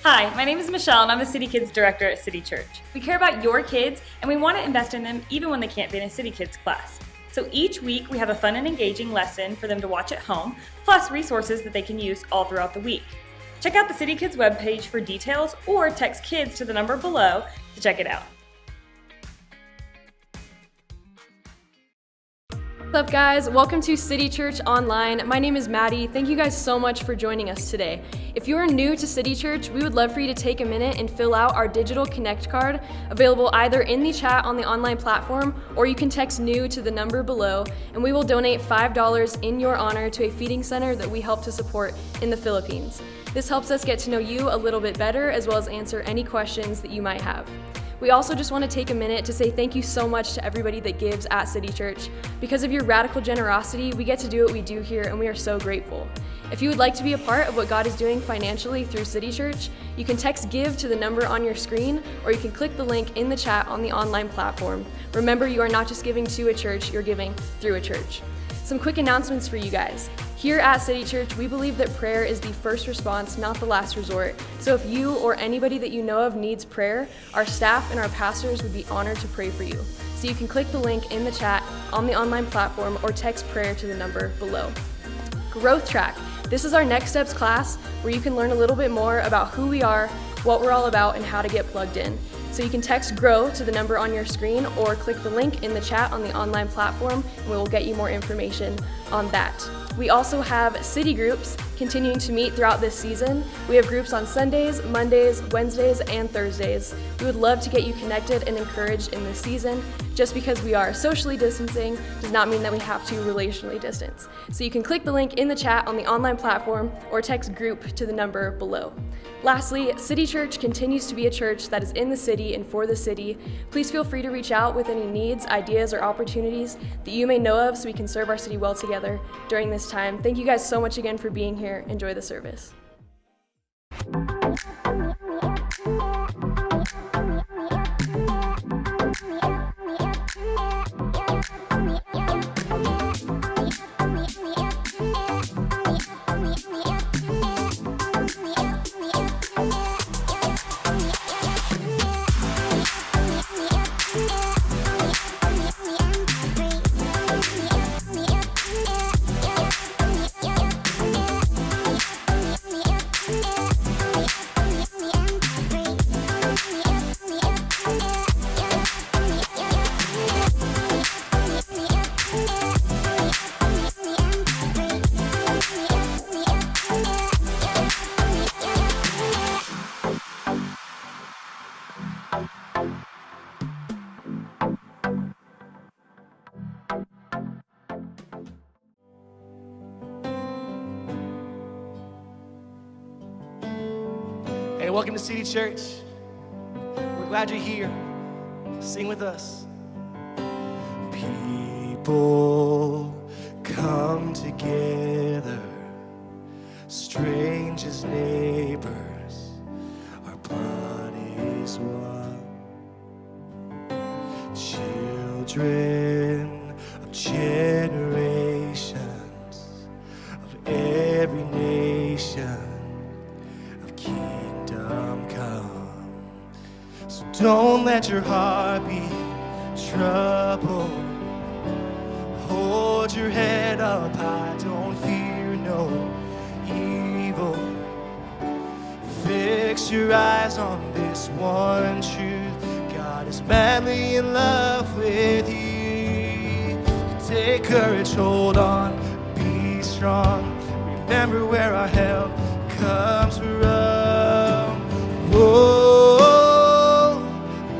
Hi, my name is Michelle and I'm the City Kids Director at City Church. We care about your kids and we want to invest in them even when they can't be in a City Kids class. So each week we have a fun and engaging lesson for them to watch at home, plus resources that they can use all throughout the week. Check out the City Kids webpage for details or text KIDS to the number below to check it out. What's up, guys? Welcome to City Church Online. My name is Maddie. Thank you guys so much for joining us today. If you are new to City Church, we would love for you to take a minute and fill out our digital Connect card, available either in the chat on the online platform, or you can text NEW to the number below, and we will donate $5 in your honor to a feeding center that we help to support in the Philippines. This helps us get to know you a little bit better, as well as answer any questions that you might have. We also just want to take a minute to say thank you so much to everybody that gives at City Church. Because of your radical generosity, we get to do what we do here, and we are so grateful. If you would like to be a part of what God is doing financially through City Church, you can text GIVE to the number on your screen, or you can click the link in the chat on the online platform. Remember, you are not just giving to a church, you're giving through a church. Some quick announcements for you guys. Here at City Church, we believe that prayer is the first response, not the last resort. So if you or anybody that you know of needs prayer, our staff and our pastors would be honored to pray for you. So you can click the link in the chat on the online platform or text prayer to the number below. Growth Track. This is our Next Steps class where you can learn a little bit more about who we are, what we're all about, and how to get plugged in. So you can text GROW to the number on your screen or click the link in the chat on the online platform and we will get you more information on that. We also have city groups continuing to meet throughout this season. We have groups on Sundays, Mondays, Wednesdays, and Thursdays. We would love to get you connected and encouraged in this season. Just because we are socially distancing does not mean that we have to relationally distance. So you can click the link in the chat on the online platform or text GROUP to the number below. Lastly, City Church continues to be a church that is in the city and for the city. Please feel free to reach out with any needs, ideas, or opportunities that you may know of so we can serve our city well together during this time. Thank you guys so much again for being here. Enjoy the service. Hey, welcome to City Church. We're glad you're here. Sing with us. People come together, strangers, neighbors, our blood is one. Children of generations, of every nation, come. So don't let your heart be troubled. Hold your head up high, don't fear no evil. Fix your eyes on this one truth. God is madly in love with you. Take courage, hold on, be strong. Remember where our help comes from. Whoa,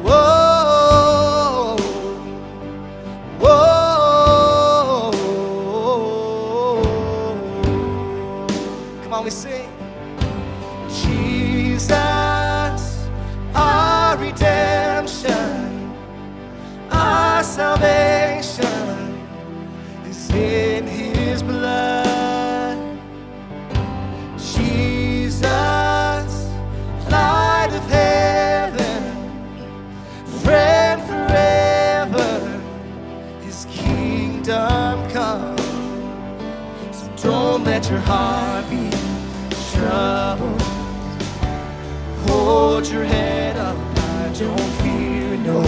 whoa, whoa. Come on, we sing. Jesus, our redemption, our salvation is in His blood. Jesus, light of heaven, friend forever, His kingdom come. So don't let your heart be troubled. Hold your head up high, don't fear no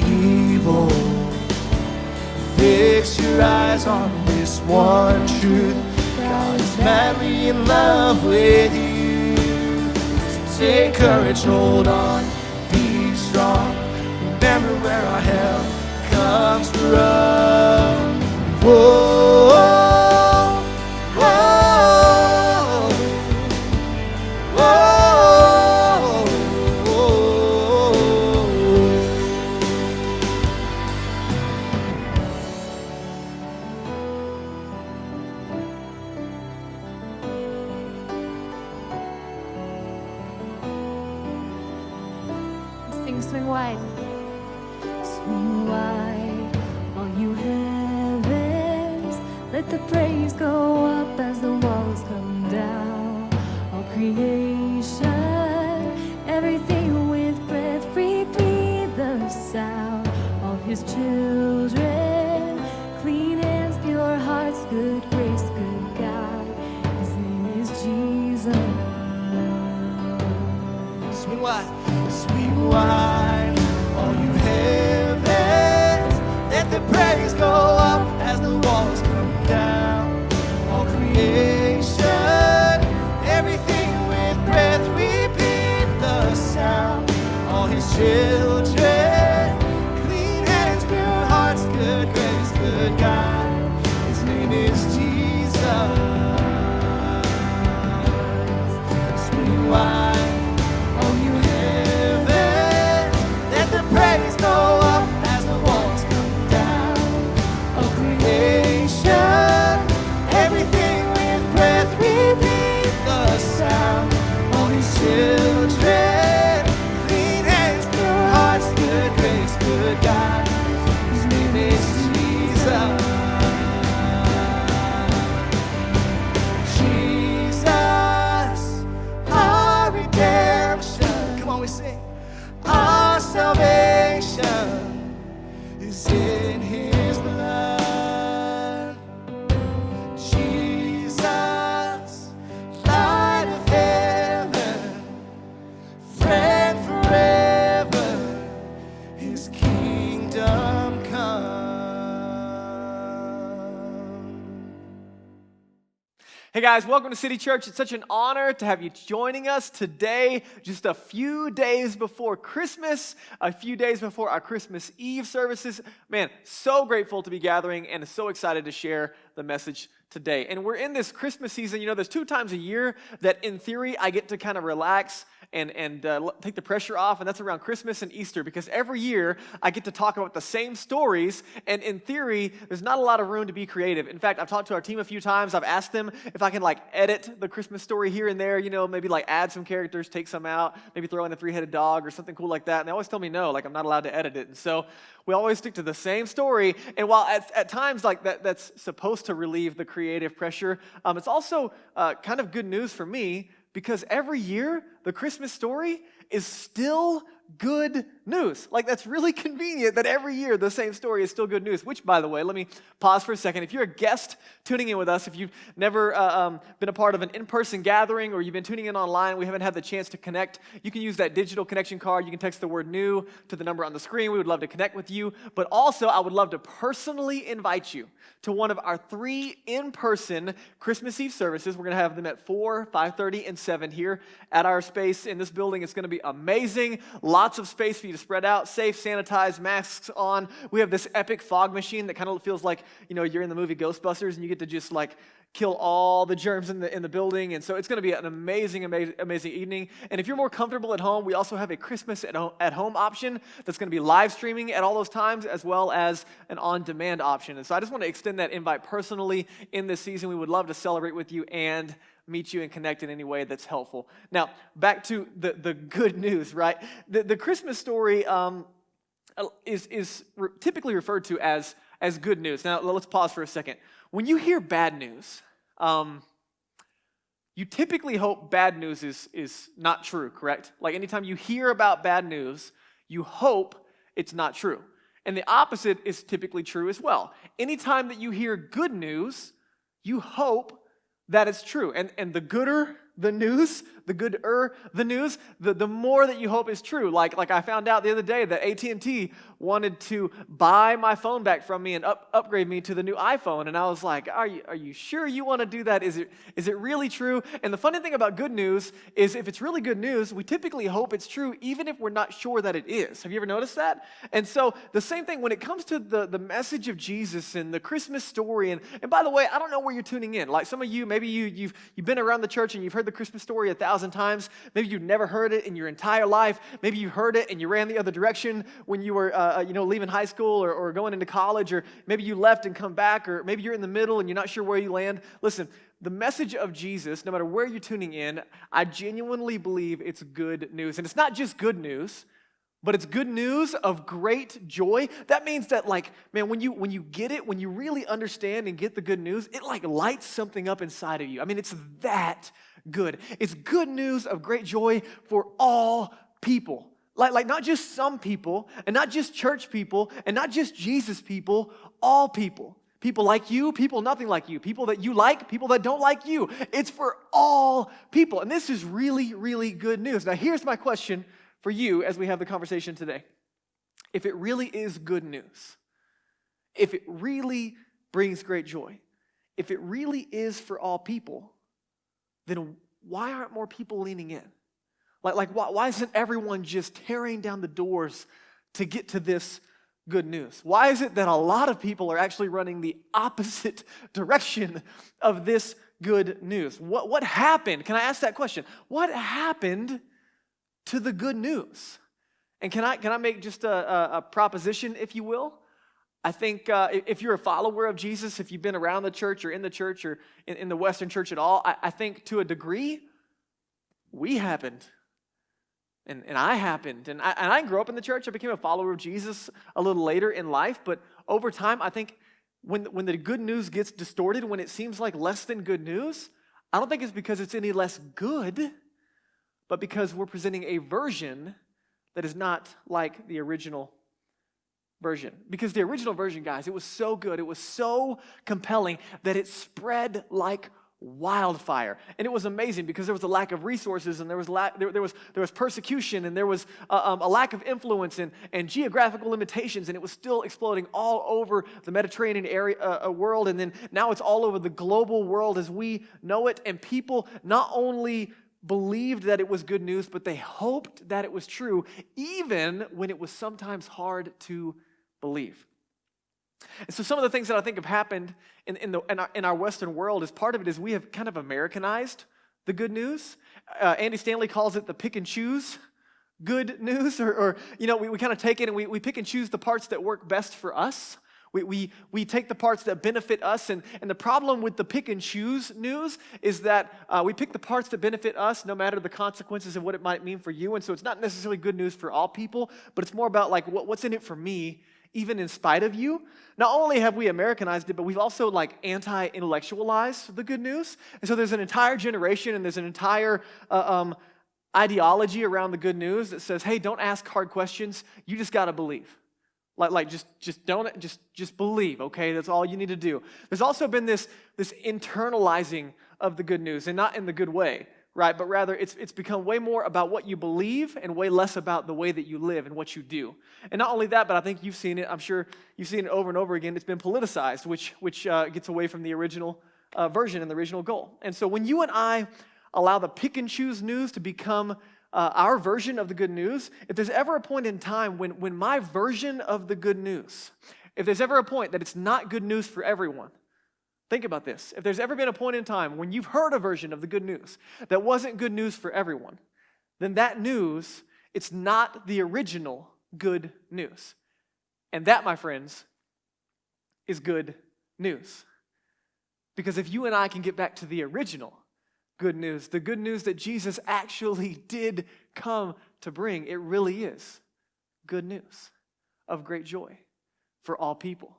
evil. Fix your eyes on this one truth. God is madly in love with you. So take courage, hold on, be strong. Remember where our help comes from. Whoa, whoa, whoa, Sing swing wide. Swing wide, all you heavens. Let the praise go up as the walls come down. All creation, everything with breath, repeat the sound. All his children, clean hands, pure hearts, good grace, good God. His name is Jesus. swing wide, all you heavens. Let the praise go up as the walls come down. All creation, everything with breath, repeat the sound. All his children, clean hands, pure hearts, good grace, good God. His name is Jesus. Swing wide, all you heavens. Let the praise go up as the walls come down. All creation, everything with breath, repeat the sound. All his children, clean hands, pure hearts, good grace, good God. His name is Jesus. Jesus, our redemption. Come on, we sing. Our salvation is in his blood. Jesus, light of heaven, friend forever, his kingdom come. Hey guys, welcome to City Church. It's such an honor to have you joining us today, just a few days before Christmas, a few days before our Christmas Eve services. Man, so grateful to be gathering and so excited to share the message today. And we're in this Christmas season. You know, there's 2 times a year that in theory I get to kind of relax and take the pressure off, and that's around Christmas and Easter, because every year I get to talk about the same stories, and in theory, there's not a lot of room to be creative. In fact, I've talked to our team a few times. I've asked them if I can edit the Christmas story here and there, maybe add some characters, take some out, maybe throw in a 3-headed dog or something cool like that, and they always tell me no, I'm not allowed to edit it. And so we always stick to the same story, and while at times that's supposed to relieve the creative pressure, it's also kind of good news for me, because every year, the Christmas story is still good news. That's really convenient that every year the same story is still good news, which, by the way, let me pause for a second. If you're a guest tuning in with us, if you've never been a part of an in-person gathering, or you've been tuning in online, we haven't had the chance to connect, you can use that digital connection card. You can text the word new to the number on the screen. We would love to connect with you. But also, I would love to personally invite you to one of our 3 in-person Christmas Eve services. We're going to have them at 4, 5:30, and 7 here at our space in this building. It's going to be amazing. Lots of space for you to spread out, safe, sanitized, masks on. We have this epic fog machine that kind of feels like, you're in the movie Ghostbusters and you get to just kill all the germs in the building. And so it's going to be an amazing evening. And if you're more comfortable at home, we also have a Christmas at home option that's going to be live streaming at all those times, as well as an on-demand option. And so I just want to extend that invite personally in this season. We would love to celebrate with you and meet you and connect in any way that's helpful. Now, back to the good news, right? The Christmas story is typically referred to as good news. Now, let's pause for a second. When you hear bad news, you typically hope bad news is not true, correct? Anytime you hear about bad news, you hope it's not true. And the opposite is typically true as well. Anytime that you hear good news, you hope that it's true. And the gooder the news, the gooder the news, the more that you hope is true. Like I found out the other day that AT&T wanted to buy my phone back from me and upgrade me to the new iPhone. And I was like, are you sure you want to do that? Is it really true? And the funny thing about good news is if it's really good news, we typically hope it's true even if we're not sure that it is. Have you ever noticed that? And so the same thing when it comes to the message of Jesus and the Christmas story. And by the way, I don't know where you're tuning in. Like some of you, maybe you've been around the church and you've heard the Christmas story 1,000 times. Maybe you've never heard it in your entire life. Maybe you heard it and you ran the other direction when you were leaving high school or going into college, or maybe you left and come back, or maybe you're in the middle and you're not sure where you land. Listen, the message of Jesus, no matter where you're tuning in, I genuinely believe it's good news. And it's not just good news, but it's good news of great joy. That means that, like, man, when you get it, when you really understand and get the good news, it like lights something up inside of you. I mean, it's that good. It's good news of great joy for all people. Like not just some people, and not just church people, and not just Jesus people, all people. People like you, people nothing like you, people that you like, people that don't like you. It's for all people. And this is really, really good news. Now, here's my question for you as we have the conversation today. If it really is good news, if it really brings great joy, if it really is for all people, then why aren't more people leaning in? Like why isn't everyone just tearing down the doors to get to this good news? Why is it that a lot of people are actually running the opposite direction of this good news? What happened? Can I ask that question? What happened to the good news? And can I make just a proposition, if you will? I think if you're a follower of Jesus, if you've been around the church or in the church or in the Western church at all, I think to a degree, we happened. And I happened. And I grew up in the church. I became a follower of Jesus a little later in life. But over time, I think when the good news gets distorted, when it seems like less than good news, I don't think it's because it's any less good, but because we're presenting a version that is not like the original version. Because the original version, guys, it was so good, it was so compelling that it spread like wildfire. And it was amazing because there was a lack of resources, and there was persecution, and there was a lack of influence and geographical limitations, and it was still exploding all over the Mediterranean area world, and then now it's all over the global world as we know it. And people not only believed that it was good news, but they hoped that it was true, even when it was sometimes hard to believe. And so some of the things that I think have happened in our Western world, is part of it is we have kind of Americanized the good news. Andy Stanley calls it the pick and choose good news, or we kind of take it and we pick and choose the parts that work best for us. We take the parts that benefit us, and the problem with the pick and choose news is that we pick the parts that benefit us no matter the consequences and what it might mean for you. And so it's not necessarily good news for all people, but it's more about like what's in it for me, even in spite of you. Not only have we Americanized it, but we've also like anti-intellectualized the good news. And so there's an entire generation and there's an entire ideology around the good news that says, hey, don't ask hard questions. You just got to believe. Just believe, okay? That's all you need to do. There's also been this internalizing of the good news, and not in the good way, right? But rather, it's become way more about what you believe and way less about the way that you live and what you do. And not only that, but I think you've seen it. I'm sure you've seen it over and over again. It's been politicized, which gets away from the original version and the original goal. And so when you and I allow the pick and choose news to become our version of the good news, if there's ever a point in time when my version of the good news, if there's ever a point that it's not good news for everyone, think about this. If there's ever been a point in time when you've heard a version of the good news that wasn't good news for everyone, then that news, it's not the original good news. And that, my friends, is good news. Because if you and I can get back to the original good news, the good news that Jesus actually did come to bring, it really is good news of great joy for all people.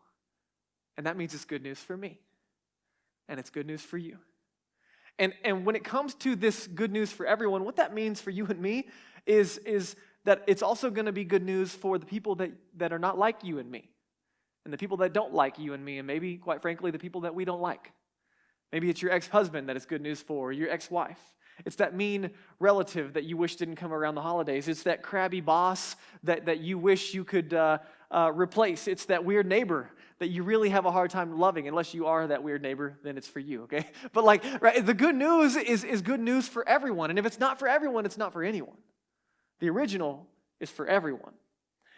And that means it's good news for me. And it's good news for you. And when it comes to this good news for everyone, what that means for you and me is that it's also going to be good news for the people that are not like you and me. And the people that don't like you and me, and maybe, quite frankly, the people that we don't like. Maybe it's your ex-husband that it's good news for, or your ex-wife. It's that mean relative that you wish didn't come around the holidays. It's that crabby boss that you wish you could replace. It's that weird neighbor that you really have a hard time loving. Unless you are that weird neighbor, then it's for you, okay? But right, the good news is good news for everyone. And if it's not for everyone, it's not for anyone. The original is for everyone.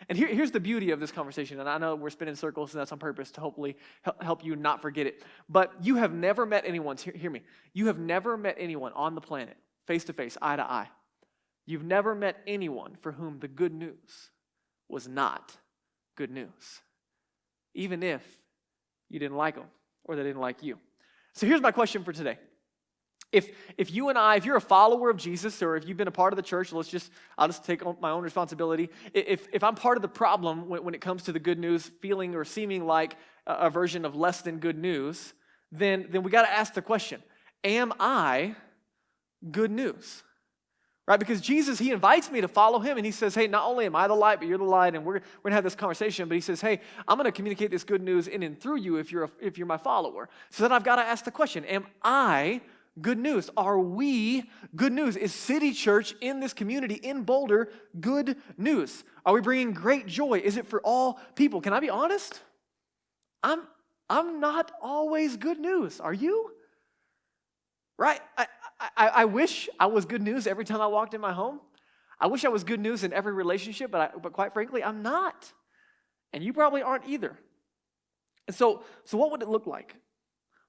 And here's the beauty of this conversation, and I know we're spinning circles, and that's on purpose to hopefully help you not forget it. But you have never met anyone, hear me, you have never met anyone on the planet, face to face, eye to eye. You've never met anyone for whom the good news was not good news, even if you didn't like them or they didn't like you. So here's my question for today. If you and I, if you're a follower of Jesus, or if you've been a part of the church, I'll just take my own responsibility. If I'm part of the problem when it comes to the good news feeling or seeming like a version of less than good news, then we got to ask the question, am I good news? Right? Because Jesus, he invites me to follow him, and he says, hey, not only am I the light, but you're the light, and we're going to have this conversation, but he says, hey, I'm going to communicate this good news in and through you if you're my follower. So then I've got to ask the question, am I good news? Are we good news? Is City Church in this community in Boulder good news? Are we bringing great joy? Is it for all people? Can I be honest? I'm not always good news. Are you? Right? I wish I was good news every time I walked in my home. I wish I was good news in every relationship, but quite frankly, I'm not. And you probably aren't either. And so what would it look like?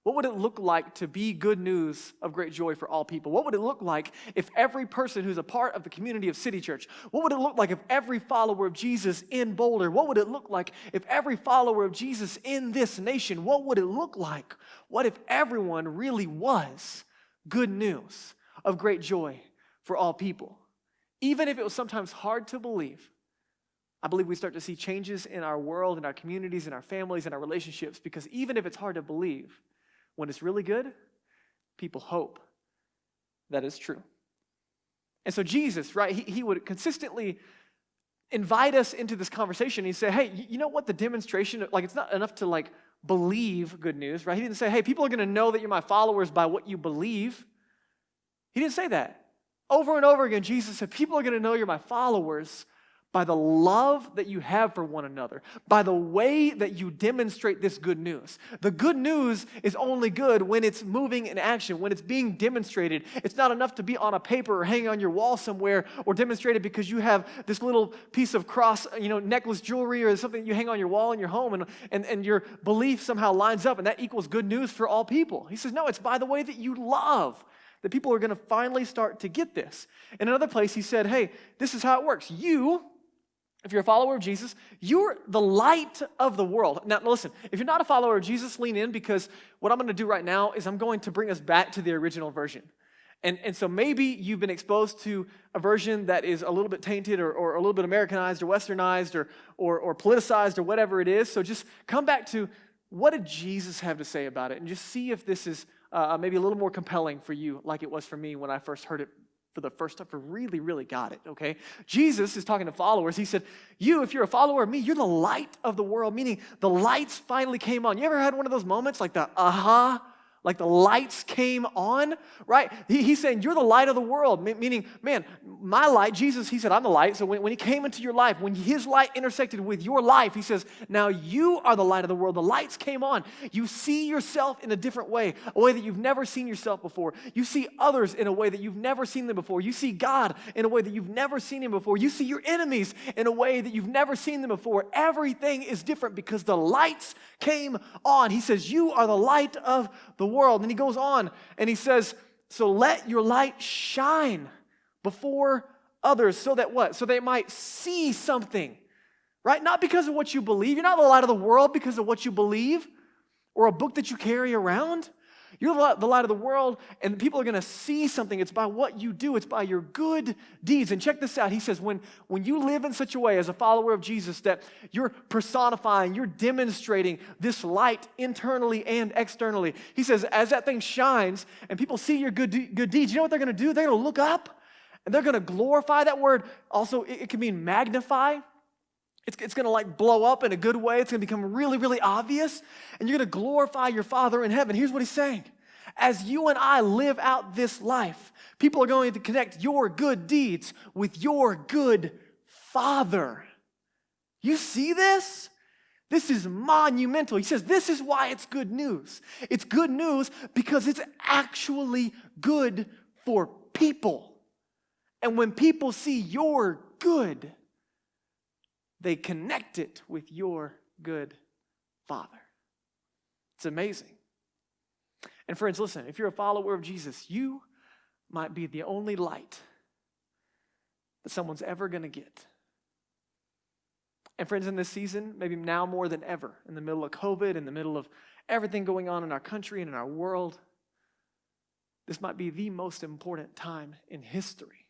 What would it look like to be good news of great joy for all people? What would it look like if every person who's a part of the community of City Church, what would it look like if every follower of Jesus in Boulder, what would it look like if every follower of Jesus in this nation, what would it look like? What if everyone really was good news of great joy for all people? Even if it was sometimes hard to believe, I believe we start to see changes in our world, in our communities, in our families, in our relationships, because even if it's hard to believe, when it's really good, people hope that it's true. And so Jesus, right, he would consistently invite us into this conversation. He'd say, hey, you know what the demonstration, it's not enough to believe good news, right? He didn't say, hey, people are going to know that you're my followers by what you believe. He didn't say that. Over and over again, Jesus said, people are going to know you're my followers by the love that you have for one another, by the way that you demonstrate this good news. The good news is only good when it's moving in action, when it's being demonstrated. It's not enough to be on a paper or hanging on your wall somewhere or demonstrated because you have this little piece of cross, necklace jewelry or something you hang on your wall in your home and your belief somehow lines up and that equals good news for all people. He says, no, it's by the way that you love that people are going to finally start to get this. In another place, he said, hey, this is how it works. If you're a follower of Jesus, you're the light of the world. Now, listen, if you're not a follower of Jesus, lean in, because what I'm going to do right now is I'm going to bring us back to the original version. And so maybe you've been exposed to a version that is a little bit tainted or a little bit Americanized or Westernized or politicized or whatever it is. So just come back to what did Jesus have to say about it and just see if this is maybe a little more compelling for you like it was for me when I first heard it for the first time, for really, really got it, okay? Jesus is talking to followers. He said, if you're a follower of me, you're the light of the world, meaning the lights finally came on. You ever had one of those moments like the aha? Like the lights came on, right? He's saying, you're the light of the world, meaning, man, my light, Jesus, he said, I'm the light. So when he came into your life, when his light intersected with your life, he says, now you are the light of the world. The lights came on. You see yourself in a different way, a way that you've never seen yourself before. You see others in a way that you've never seen them before. You see God in a way that you've never seen him before. You see your enemies in a way that you've never seen them before. Everything is different because the lights came on. He says, you are the light of the world. And he goes on and he says, so let your light shine before others so that what? So they might see something, right? Not because of what you believe. You're not the light of the world because of what you believe or a book that you carry around. You're the light of the world, and people are going to see something. It's by what you do. It's by your good deeds. And check this out. He says, when you live in such a way as a follower of Jesus that you're personifying, you're demonstrating this light internally and externally. He says, as that thing shines and people see your good deeds, you know what they're going to do? They're going to look up, and they're going to glorify. That word also, it can mean magnify. It's going to blow up in a good way. It's going to become really, really obvious. And you're going to glorify your Father in heaven. Here's what he's saying. As you and I live out this life, people are going to connect your good deeds with your good Father. You see this? This is monumental. He says this is why it's good news. It's good news because it's actually good for people. And when people see your good, they connect it with your good Father. It's amazing. And friends, listen, if you're a follower of Jesus, you might be the only light that someone's ever going to get. And friends, in this season, maybe now more than ever, in the middle of COVID, in the middle of everything going on in our country and in our world, this might be the most important time in history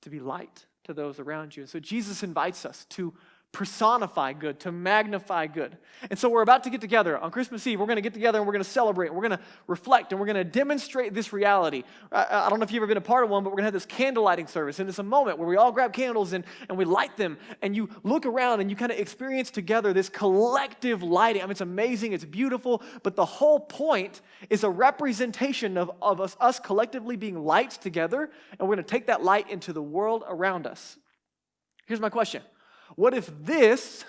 to be light to those around you. And so Jesus invites us to personify good, to magnify good. And so we're about to get together on Christmas Eve. We're going to get together and we're going to celebrate. We're going to reflect and we're going to demonstrate this reality. I don't know if you've ever been a part of one, but we're going to have this candle lighting service. And it's a moment where we all grab candles and we light them. And you look around and you kind of experience together this collective lighting. I mean, it's amazing. It's beautiful. But the whole point is a representation of us collectively being lights together. And we're going to take that light into the world around us. Here's my question. What if this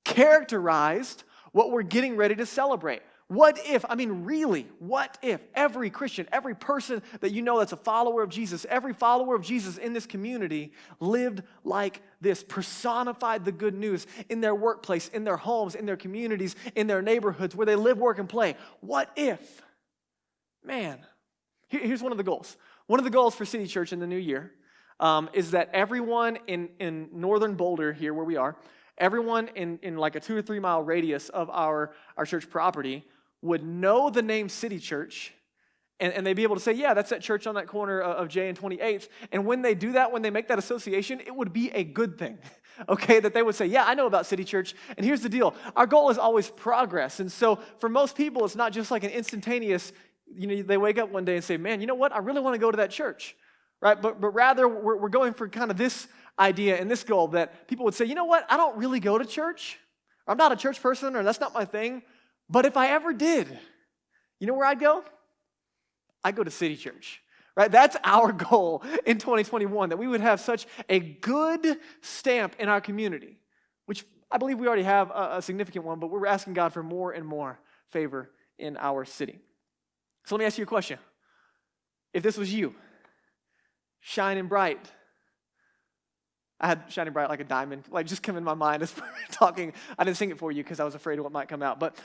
characterized what we're getting ready to celebrate? What if every Christian, every person that you know that's a follower of Jesus, every follower of Jesus in this community lived like this, personified the good news in their workplace, in their homes, in their communities, in their neighborhoods, where they live, work, and play? What if? Man, here's one of the goals. One of the goals for City Church in the new year is that everyone in northern Boulder here where we are, everyone in like a 2 or 3 mile radius of our church property would know the name City Church, and they'd be able to say, yeah, that's that church on that corner of J and 28th. And when they do that, when they make that association, it would be a good thing, okay? That they would say, yeah, I know about City Church. And here's the deal. Our goal is always progress. And so for most people, it's not just like an instantaneous, they wake up one day and say, man, you know what? I really want to go to that church. Right, but rather we're going for kind of this idea and this goal that people would say, you know what, I don't really go to church. I'm not a church person, or that's not my thing. But if I ever did, you know where I'd go? I'd go to City Church. Right, that's our goal in 2021, that we would have such a good stamp in our community, which I believe we already have a significant one, but we're asking God for more and more favor in our city. So let me ask you a question. If this was you, shining bright. I had shining bright like a diamond, like just come in my mind as we're talking. I didn't sing it for you because I was afraid of what might come out. But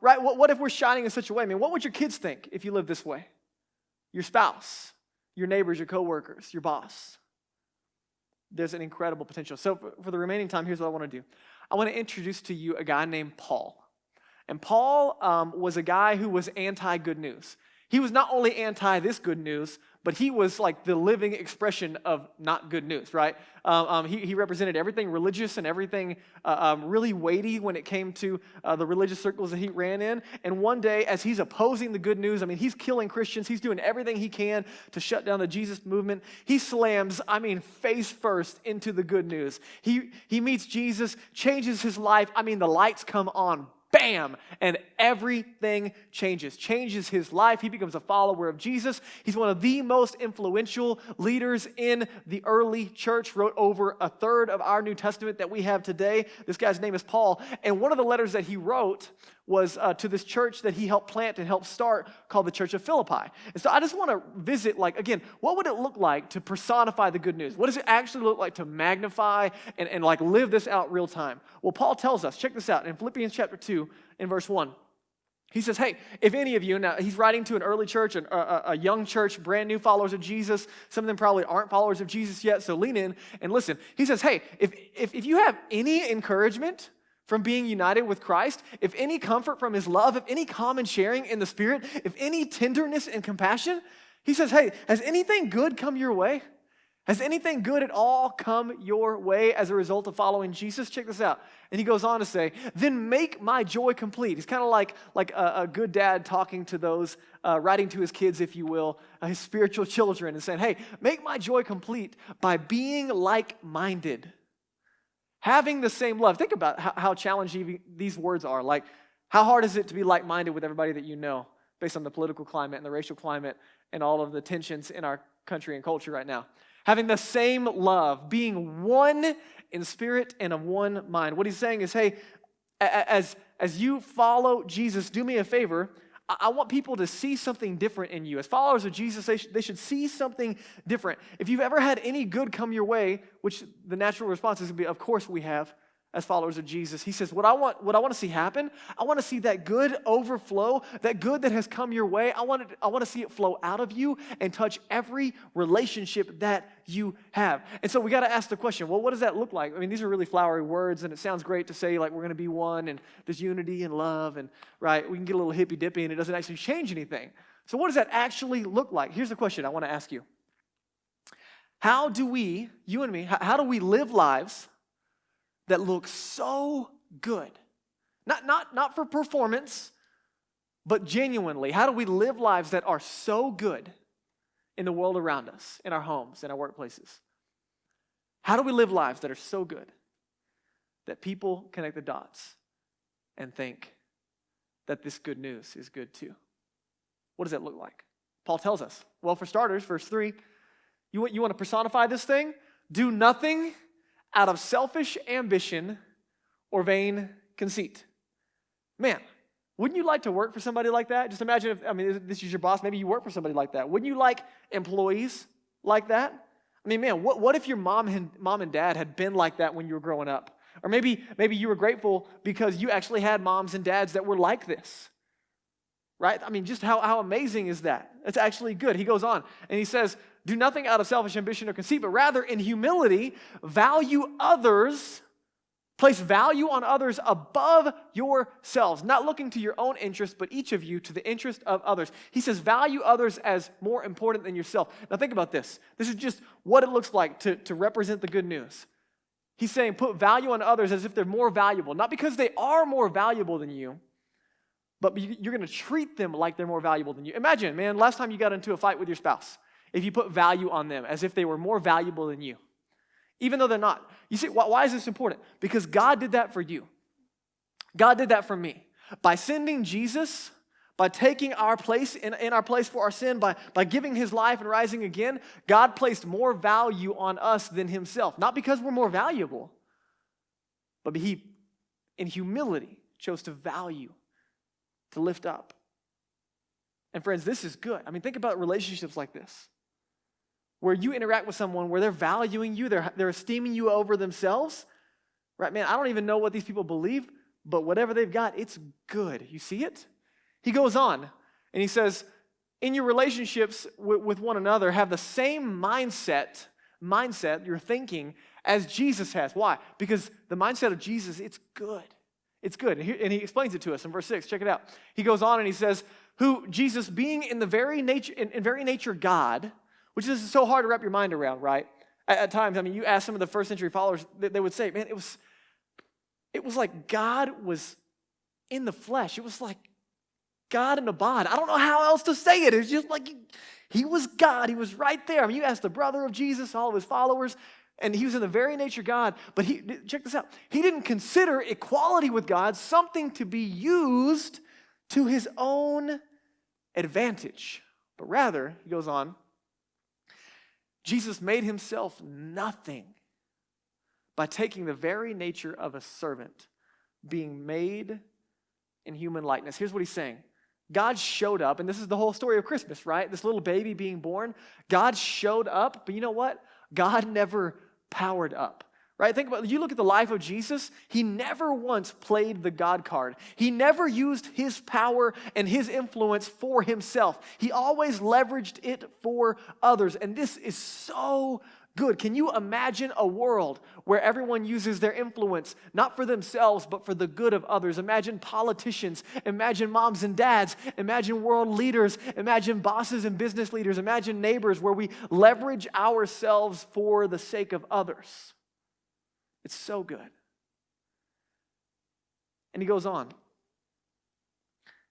right, what if we're shining in such a way? I mean, what would your kids think if you lived this way? Your spouse, your neighbors, your coworkers, your boss. There's an incredible potential. So for the remaining time, here's what I want to do. I want to introduce to you a guy named Paul. And Paul was a guy who was anti-good news. He was not only anti this good news, but he was like the living expression of not good news, right? He represented everything religious and everything really weighty when it came to the religious circles that he ran in. And one day, as he's opposing the good news, I mean, he's killing Christians. He's doing everything he can to shut down the Jesus movement. He slams, face first into the good news. He meets Jesus, changes his life. The lights come on. Bam! And everything changes his life. He becomes a follower of Jesus. He's one of the most influential leaders in the early church, wrote over a third of our New Testament that we have today. This guy's name is Paul. And one of the letters that he wrote was to this church that he helped plant and help start called the Church of Philippi. And so I just want to visit, again, what would it look like to personify the good news? What does it actually look like to magnify and live this out real time? Well, Paul tells us, check this out, in Philippians chapter 2, in verse 1. He says, hey, if any of you, now he's writing to an early church, a young church, brand new followers of Jesus. Some of them probably aren't followers of Jesus yet, so lean in and listen. He says, hey, if you have any encouragement from being united with Christ, if any comfort from his love, if any common sharing in the Spirit, if any tenderness and compassion, he says, hey, has anything good come your way? Has anything good at all come your way as a result of following Jesus? Check this out. And he goes on to say, then make my joy complete. He's kind of like a good dad talking to those, writing to his kids, if you will, his spiritual children, and saying, hey, make my joy complete by being like-minded. Having the same love. Think about how challenging these words are. Like, how hard is it to be like-minded with everybody that you know? based on the political climate and the racial climate and all of the tensions in our country and culture right now. Having the same love, being one in spirit and of one mind. What he's saying is, hey, as you follow Jesus, do me a favor. I want people to see something different in you. As followers of Jesus, they should see something different. If you've ever had any good come your way, which the natural response is going to be, of course we have, as followers of Jesus. He says, what I want to see happen, I want to see that good overflow, that good that has come your way. I want to see it flow out of you and touch every relationship that you have. And so we got to ask the question, well, what does that look like? I mean, these are really flowery words, and it sounds great to say, like, we're going to be one, and there's unity and love, and, right, we can get a little hippy-dippy, and it doesn't actually change anything. So what does that actually look like? Here's the question I want to ask you. How do we, you and me, how do we live lives that look so good? Not for performance, but genuinely. How do we live lives that are so good in the world around us, in our homes, in our workplaces? How do we live lives that are so good that people connect the dots and think that this good news is good too? What does that look like? Paul tells us. Well, for starters, verse 3, you want to personify this thing? Do nothing out of selfish ambition or vain conceit. Man, wouldn't you like to work for somebody like that? Just imagine if, this is your boss, maybe you work for somebody like that. Wouldn't you like employees like that? I mean, man, what if your mom and dad had been like that when you were growing up? Or maybe you were grateful because you actually had moms and dads that were like this, right? I mean, just how amazing is that? It's actually good. He goes on and he says, do nothing out of selfish ambition or conceit, but rather in humility, value others, place value on others above yourselves, not looking to your own interest, but each of you to the interest of others. He says value others as more important than yourself. Now think about this. This is just what it looks like to represent the good news. He's saying put value on others as if they're more valuable, not because they are more valuable than you, but you're going to treat them like they're more valuable than you. Imagine, man, last time you got into a fight with your spouse, if you put value on them as if they were more valuable than you, even though they're not. You see, why is this important? Because God did that for you. God did that for me. By sending Jesus, by taking our place in our place for our sin, by giving his life and rising again, God placed more value on us than himself. Not because we're more valuable, but he, in humility, chose to value, to lift up. And friends, this is good. I mean, think about relationships like this, where you interact with someone where they're valuing you, they're esteeming you over themselves, right? Man, I don't even know what these people believe, but whatever they've got, it's good. You see it? He goes on and he says, in your relationships with one another, have the same mindset, your thinking, as Jesus has. Why? Because the mindset of Jesus, it's good. It's good. And he explains it to us in verse 6. Check it out. He goes on and he says, who Jesus being in very nature God, which is so hard to wrap your mind around, right? At times, I mean, you ask some of the first century followers, they would say, man, it was like God was in the flesh. It was like God in a bod. I don't know how else to say it. It's just like he was God. He was right there. I mean, you ask the brother of Jesus, all of his followers, and he was in the very nature God. But check this out. He didn't consider equality with God something to be used to his own advantage. But rather, he goes on, Jesus made himself nothing by taking the very nature of a servant, being made in human likeness. Here's what he's saying. God showed up, and this is the whole story of Christmas, right? This little baby being born. God showed up, but you know what? God never powered up, right? Think about it. You look at the life of Jesus, he never once played the God card. He never used his power and his influence for himself. He always leveraged it for others, and this is so good. Can you imagine a world where everyone uses their influence, not for themselves, but for the good of others? Imagine politicians, imagine moms and dads, imagine world leaders, imagine bosses and business leaders, imagine neighbors where we leverage ourselves for the sake of others. It's so good. And he goes on.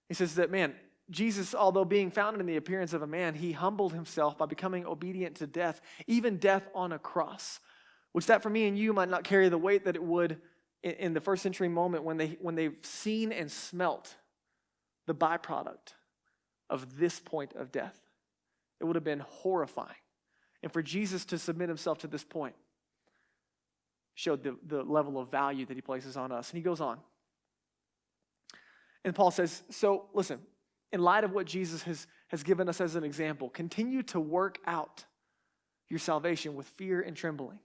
He says that, man, Jesus, although being found in the appearance of a man, he humbled himself by becoming obedient to death, even death on a cross, which that for me and you might not carry the weight that it would in the first century moment when they've seen and smelt the byproduct of this point of death. It would have been horrifying. And for Jesus to submit himself to this point showed the level of value that he places on us. And he goes on. And Paul says, so listen, in light of what Jesus has given us as an example, continue to work out your salvation with fear and trembling.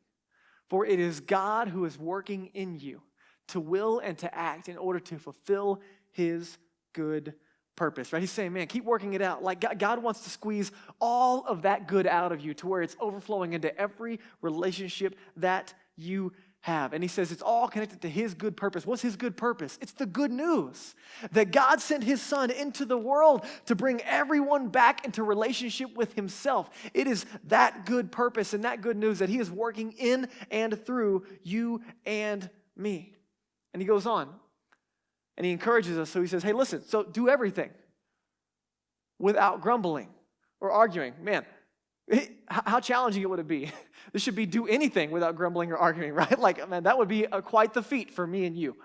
For it is God who is working in you to will and to act in order to fulfill his good purpose, right? He's saying, man, keep working it out. Like God wants to squeeze all of that good out of you to where it's overflowing into every relationship that you have. And he says it's all connected to his good purpose. What's his good purpose? It's the good news that God sent his son into the world to bring everyone back into relationship with himself. It is that good purpose and that good news that he is working in and through you and me. And he goes on and he encourages us. So he says, hey, listen, so do everything without grumbling or arguing. Man, how challenging it would it be? This should be do anything without grumbling or arguing, right? Like, man, that would be quite the feat for me and you.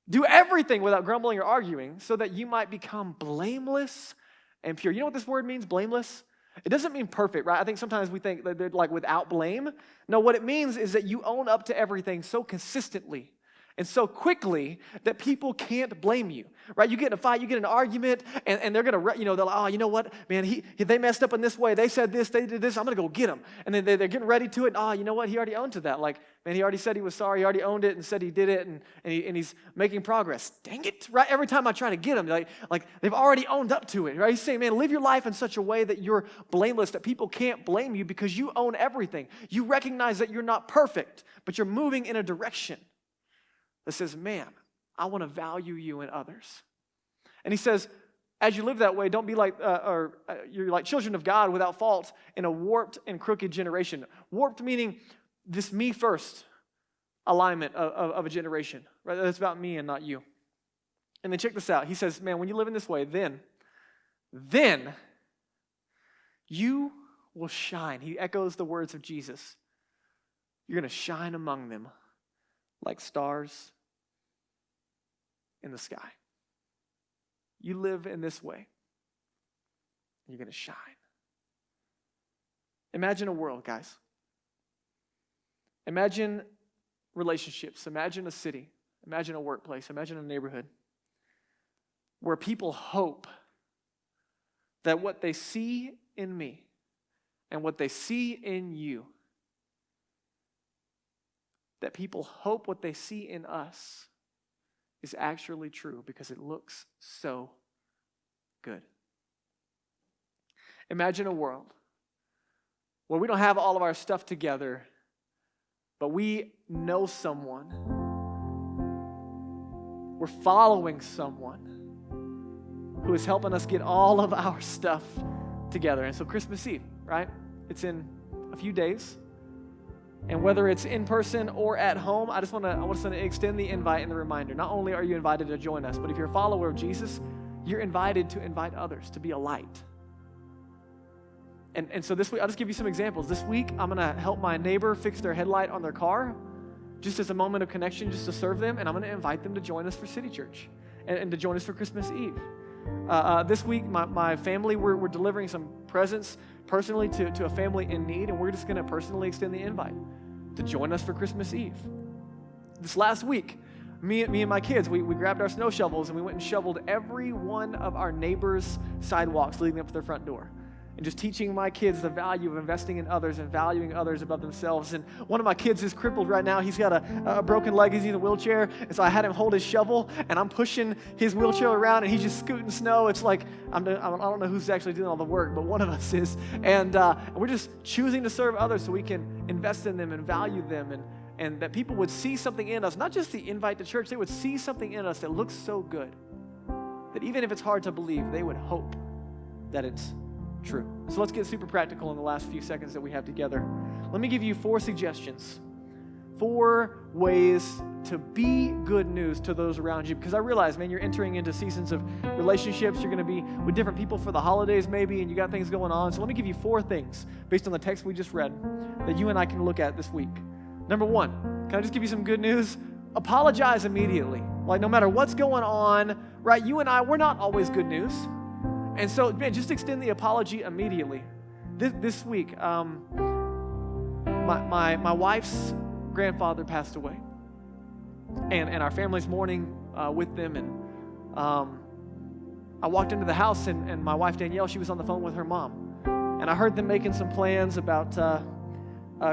Do everything without grumbling or arguing so that you might become blameless and pure. You know what this word means, blameless? It doesn't mean perfect, right? I think sometimes we think that they're like without blame. No, what it means is that you own up to everything so consistently and so quickly that people can't blame you, right? You get in a fight, you get in an argument, and they're going to, they're like, oh, you know what, man, they messed up in this way. They said this, they did this, I'm going to go get them. And then they're getting ready to it. Oh, you know what, he already owned to that. Like, man, he already said he was sorry. He already owned it and said he did it, and he's making progress. Dang it, right? Every time I try to get him, like they've already owned up to it, right? He's saying, man, live your life in such a way that you're blameless, that people can't blame you because you own everything. You recognize that you're not perfect, but you're moving in a direction that says, man, I want to value you and others. And he says, as you live that way, don't be like, you're like children of God without fault in a warped and crooked generation. Warped meaning this me first alignment of a generation, right? That's about me and not you. And then check this out. He says, man, when you live in this way, then you will shine. He echoes the words of Jesus. You're going to shine among them like stars in the sky. You live in this way, you're going to shine. Imagine a world, guys. Imagine relationships. Imagine a city. Imagine a workplace. Imagine a neighborhood where people hope that what they see in me and what they see in you, that people hope what they see in us is actually true because it looks so good. Imagine a world where we don't have all of our stuff together, but we know someone. We're following someone who is helping us get all of our stuff together. And so Christmas Eve, right? It's in a few days. And whether it's in person or at home, I want to extend the invite and the reminder. Not only are you invited to join us, but if you're a follower of Jesus, you're invited to invite others, to be a light. And so this week, I'll just give you some examples. This week, I'm going to help my neighbor fix their headlight on their car, just as a moment of connection, just to serve them. And I'm going to invite them to join us for City Church and to join us for Christmas Eve. This week, my family, we're delivering some presents personally to a family in need, and we're just going to personally extend the invite to join us for Christmas Eve. This last week, me and my kids, we grabbed our snow shovels and we went and shoveled every one of our neighbors' sidewalks leading up to their front door. And just teaching my kids the value of investing in others and valuing others above themselves. And one of my kids is crippled right now. He's got a broken leg. He's in a wheelchair. And so I had him hold his shovel, and I'm pushing his wheelchair around, and he's just scooting snow. It's like, I don't know who's actually doing all the work, but one of us is. And we're just choosing to serve others so we can invest in them and value them, and that people would see something in us, not just the invite to church, they would see something in us that looks so good that even if it's hard to believe, they would hope that it's true. So let's get super practical in the last few seconds that we have together. Let me give you 4 suggestions, 4 ways to be good news to those around you, because I realize, man, you're entering into seasons of relationships. You're going to be with different people for the holidays maybe, and you got things going on. So let me give you 4 things based on the text we just read that you and I can look at this week. Number 1, can I just give you some good news? Apologize immediately. Like, no matter what's going on, right? You and I, we're not always good news. And so, man, just extend the apology immediately. This week, my wife's grandfather passed away, and our family's mourning with them. And I walked into the house, and my wife Danielle, she was on the phone with her mom, and I heard them making some plans about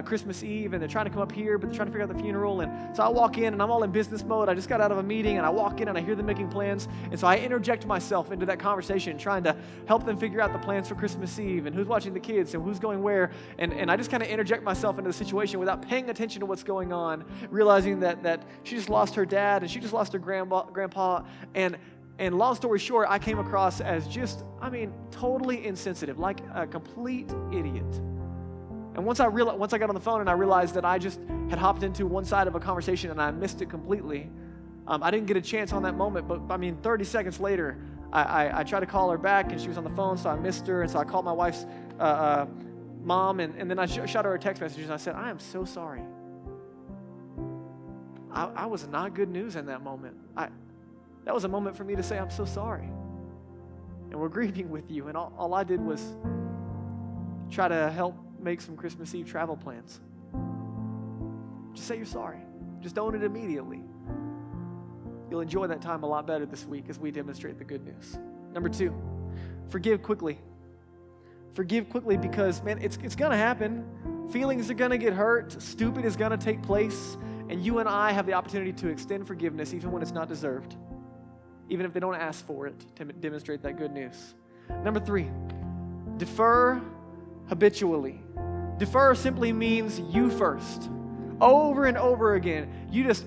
Christmas Eve, and they're trying to come up here, but they're trying to figure out the funeral. And so I walk in, and I'm all in business mode. I just got out of a meeting, and I walk in, and I hear them making plans. And so I interject myself into that conversation, trying to help them figure out the plans for Christmas Eve, and who's watching the kids, and who's going where. And I just kind of interject myself into the situation without paying attention to what's going on, realizing that she just lost her dad, and she just lost her grandpa. And long story short, I came across as just, totally insensitive, like a complete idiot. And once I got on the phone and I realized that I just had hopped into one side of a conversation and I missed it completely, I didn't get a chance on that moment. But 30 seconds later, I tried to call her back and she was on the phone, so I missed her. And so I called my wife's mom, and then I shot her a text message and I said, I am so sorry. I was not good news in that moment. That was a moment for me to say, I'm so sorry. And we're grieving with you. And all I did was try to help make some Christmas Eve travel plans. Just say you're sorry. Just own it immediately. You'll enjoy that time a lot better this week as we demonstrate the good news. Number 2, forgive quickly. Forgive quickly because, man, it's going to happen. Feelings are going to get hurt. Stupid is going to take place. And you and I have the opportunity to extend forgiveness even when it's not deserved, even if they don't ask for it, to demonstrate that good news. Number 3, defer habitually. Defer simply means you first. Over and over again. You just,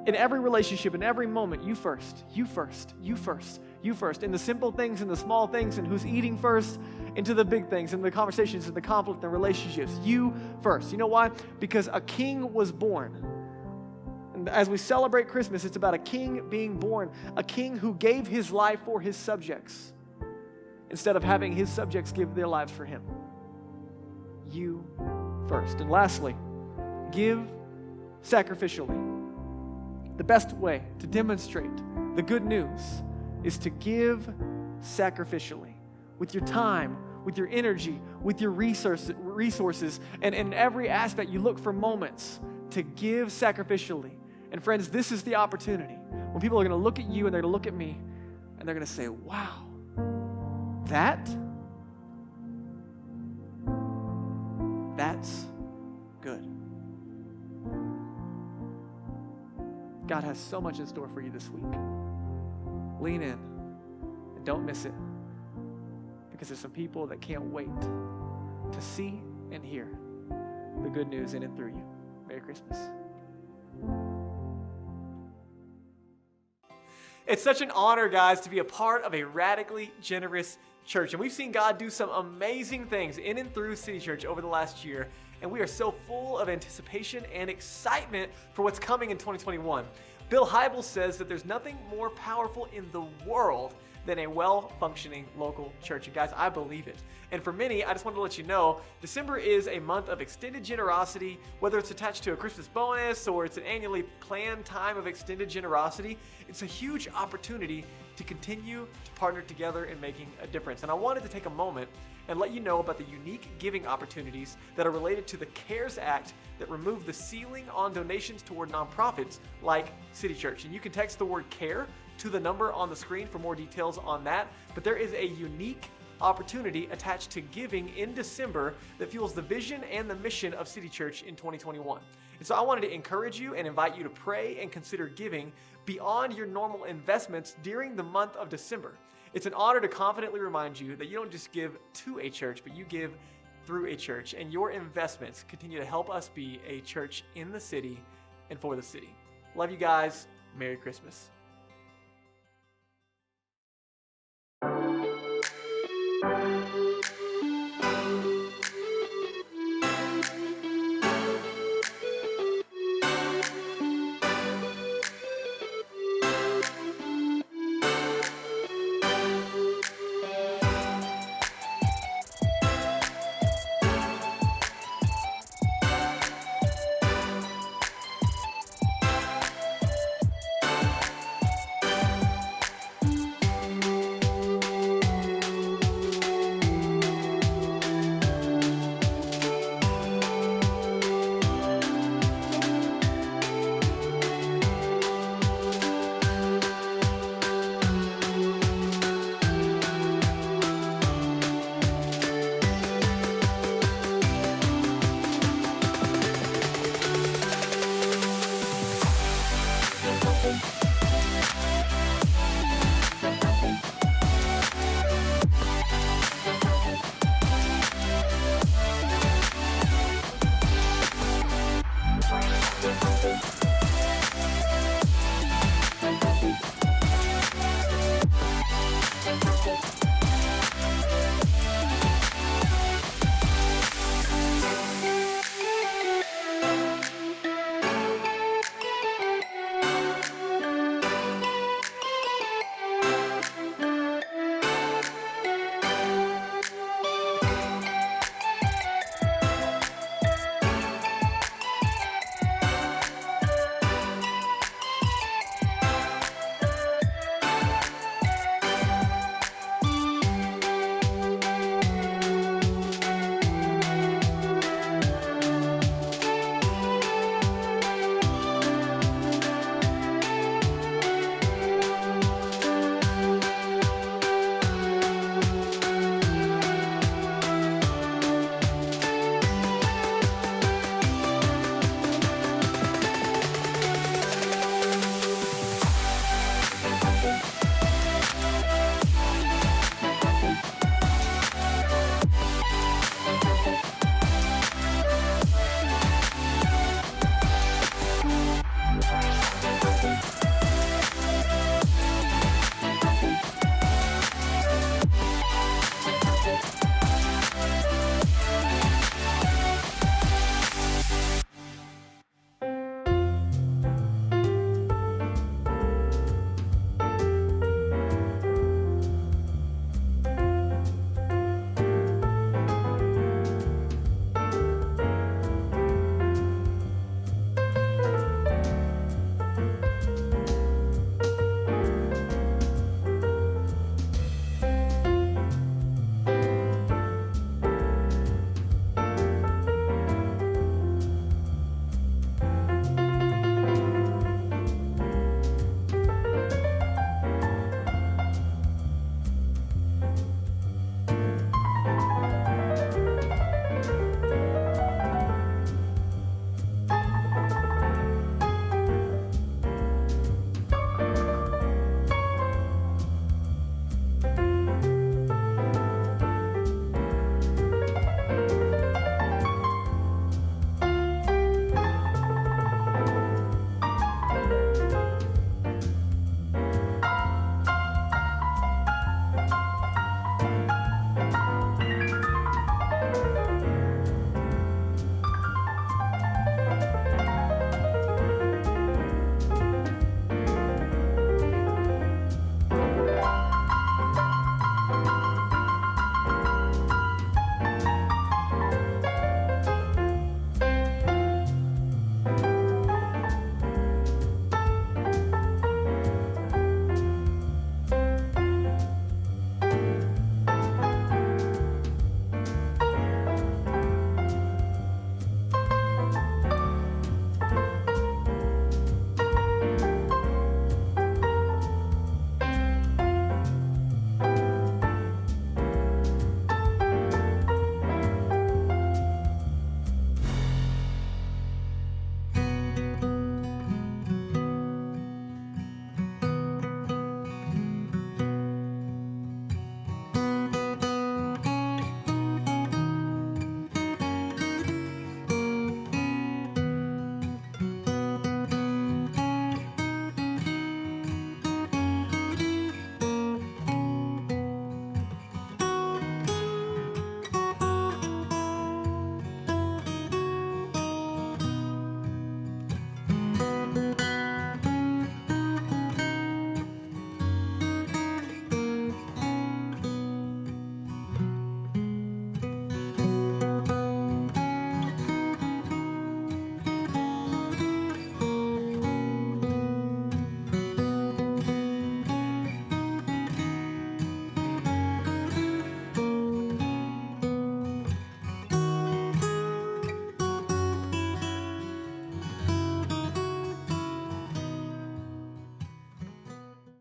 in every relationship, in every moment, you first, you first, you first, you first. In the simple things, in the small things, and who's eating first, into the big things, in the conversations, in the conflict, and relationships. You first. You know why? Because a king was born. And as we celebrate Christmas, it's about a king being born, a king who gave his life for his subjects instead of having his subjects give their lives for him. You first. And lastly, give sacrificially. The best way to demonstrate the good news is to give sacrificially with your time, with your energy, with your resources, and in every aspect you look for moments to give sacrificially. And friends, this is the opportunity when people are going to look at you and they're going to look at me and they're going to say, wow, that's good. God has so much in store for you this week. Lean in and don't miss it, because there's some people that can't wait to see and hear the good news in and through you. Merry Christmas. It's such an honor, guys, to be a part of a radically generous church. And we've seen God do some amazing things in and through City Church over the last year. And we are so full of anticipation and excitement for what's coming in 2021. Bill Hybels says that there's nothing more powerful in the world than a well-functioning local church. And guys, I believe it. And for many, I just wanted to let you know, December is a month of extended generosity, whether it's attached to a Christmas bonus or it's an annually planned time of extended generosity. It's a huge opportunity to continue to partner together in making a difference. And I wanted to take a moment and let you know about the unique giving opportunities that are related to the CARES Act that remove the ceiling on donations toward nonprofits like City Church. And you can text the word CARE to the number on the screen for more details on that. But there is a unique opportunity attached to giving in December that fuels the vision and the mission of City Church in 2021. And so I wanted to encourage you and invite you to pray and consider giving beyond your normal investments during the month of December. It's an honor to confidently remind you that you don't just give to a church, but you give through a church, and your investments continue to help us be a church in the city and for the city. Love you guys. Merry Christmas.